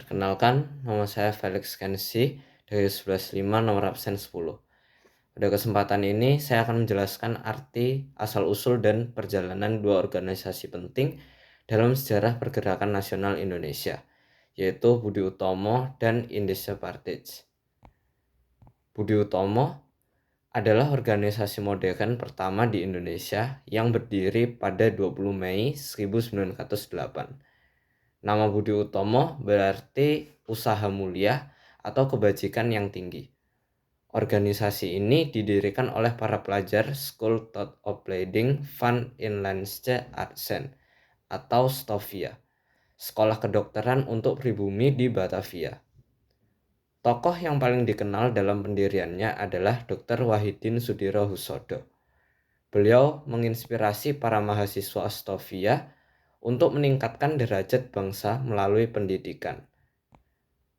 Perkenalkan, nama saya Felix Kensi dari 11.5 nomor absen 10. Pada kesempatan ini, saya akan menjelaskan arti, asal-usul, dan perjalanan dua organisasi penting dalam sejarah pergerakan nasional Indonesia, yaitu Budi Utomo dan Indonesia Partij. Budi Utomo adalah organisasi modern pertama di Indonesia yang berdiri pada 20 Mei 1908. Nama Budi Utomo berarti usaha mulia atau kebajikan yang tinggi. Organisasi ini didirikan oleh para pelajar School tot Opleiding van Inlandse Artsen atau STOVIA, sekolah kedokteran untuk pribumi di Batavia. Tokoh yang paling dikenal dalam pendiriannya adalah Dr. Wahidin Sudirohusodo. Beliau menginspirasi para mahasiswa STOVIA untuk meningkatkan derajat bangsa melalui pendidikan.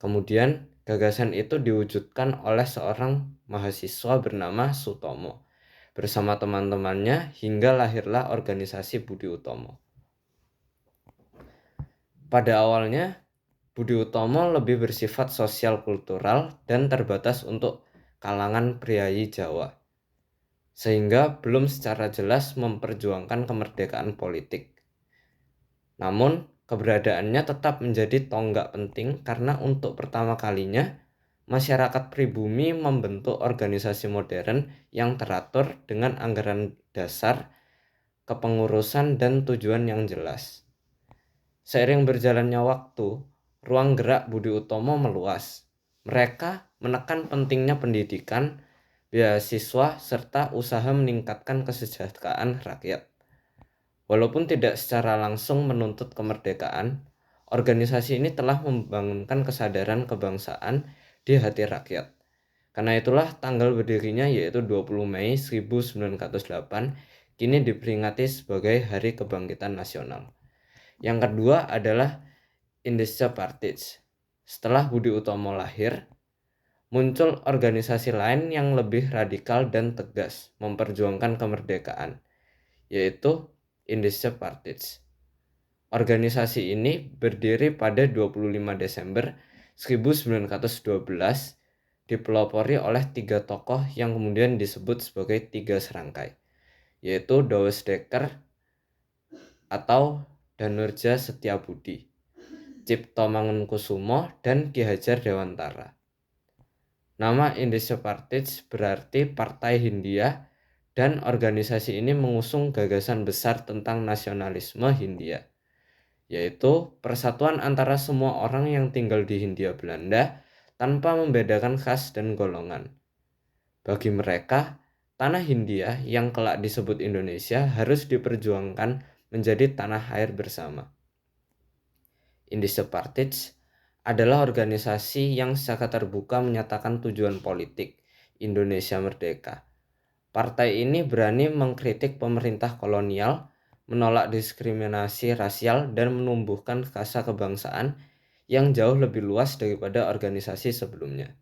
Kemudian, gagasan itu diwujudkan oleh seorang mahasiswa bernama Sutomo bersama teman-temannya hingga lahirlah organisasi Budi Utomo. Pada awalnya, Budi Utomo lebih bersifat sosial kultural dan terbatas untuk kalangan priayi Jawa, sehingga belum secara jelas memperjuangkan kemerdekaan politik. Namun, keberadaannya tetap menjadi tonggak penting karena untuk pertama kalinya masyarakat pribumi membentuk organisasi modern yang teratur dengan anggaran dasar, kepengurusan, dan tujuan yang jelas. Seiring berjalannya waktu, ruang gerak Budi Utomo meluas. Mereka menekan pentingnya pendidikan, beasiswa, serta usaha meningkatkan kesejahteraan rakyat. Walaupun tidak secara langsung menuntut kemerdekaan, organisasi ini telah membangunkan kesadaran kebangsaan di hati rakyat. Karena itulah tanggal berdirinya yaitu 20 Mei 1908 kini diperingati sebagai Hari Kebangkitan Nasional. Yang kedua adalah Indonesia Partij. Setelah Budi Utomo lahir, muncul organisasi lain yang lebih radikal dan tegas memperjuangkan kemerdekaan, yaitu Indonesia Partij. Organisasi ini berdiri pada 25 Desember 1912, dipelopori oleh 3 tokoh yang kemudian disebut sebagai 3 serangkai, yaitu Dawes Dekker atau Danurja Setiabudi, Cipto Mangunkusumo, dan Ki Hajar Dewantara. Nama Indonesia Partij berarti Partai Hindia, dan organisasi ini mengusung gagasan besar tentang nasionalisme Hindia, yaitu persatuan antara semua orang yang tinggal di Hindia Belanda tanpa membedakan khas dan golongan. Bagi mereka, tanah Hindia yang kelak disebut Indonesia harus diperjuangkan menjadi tanah air bersama. Indonesia Partij adalah organisasi yang secara terbuka menyatakan tujuan politik Indonesia Merdeka. Partai ini berani mengkritik pemerintah kolonial, menolak diskriminasi rasial, dan menumbuhkan rasa kebangsaan yang jauh lebih luas daripada organisasi sebelumnya.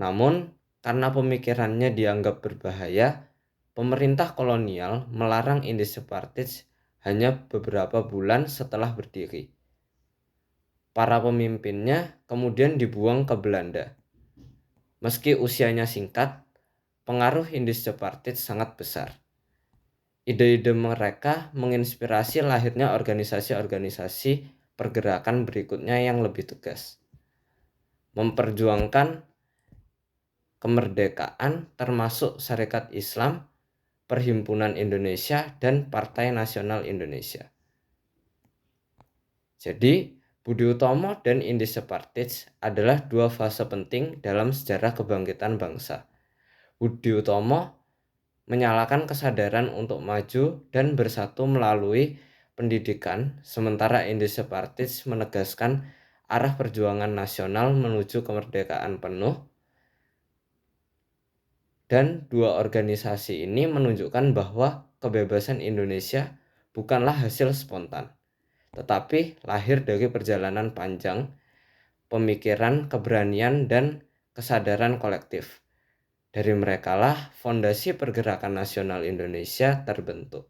Namun, karena pemikirannya dianggap berbahaya, pemerintah kolonial melarang Indonesia Partij hanya beberapa bulan setelah berdiri. Para pemimpinnya kemudian dibuang ke Belanda. Meski usianya singkat, pengaruh Indonesia Partij sangat besar. Ide-ide mereka menginspirasi lahirnya organisasi-organisasi pergerakan berikutnya yang lebih tegas, memperjuangkan kemerdekaan termasuk Sarekat Islam, Perhimpunan Indonesia, dan Partai Nasional Indonesia. Jadi, Budi Utomo dan Indonesia Partij adalah 2 fase penting dalam sejarah kebangkitan bangsa. Budi Utomo menyalakan kesadaran untuk maju dan bersatu melalui pendidikan, sementara Indonesia Partij menegaskan arah perjuangan nasional menuju kemerdekaan penuh. Dan 2 organisasi ini menunjukkan bahwa kebebasan Indonesia bukanlah hasil spontan, tetapi lahir dari perjalanan panjang, pemikiran, keberanian, dan kesadaran kolektif. Dari merekalah fondasi pergerakan nasional Indonesia terbentuk.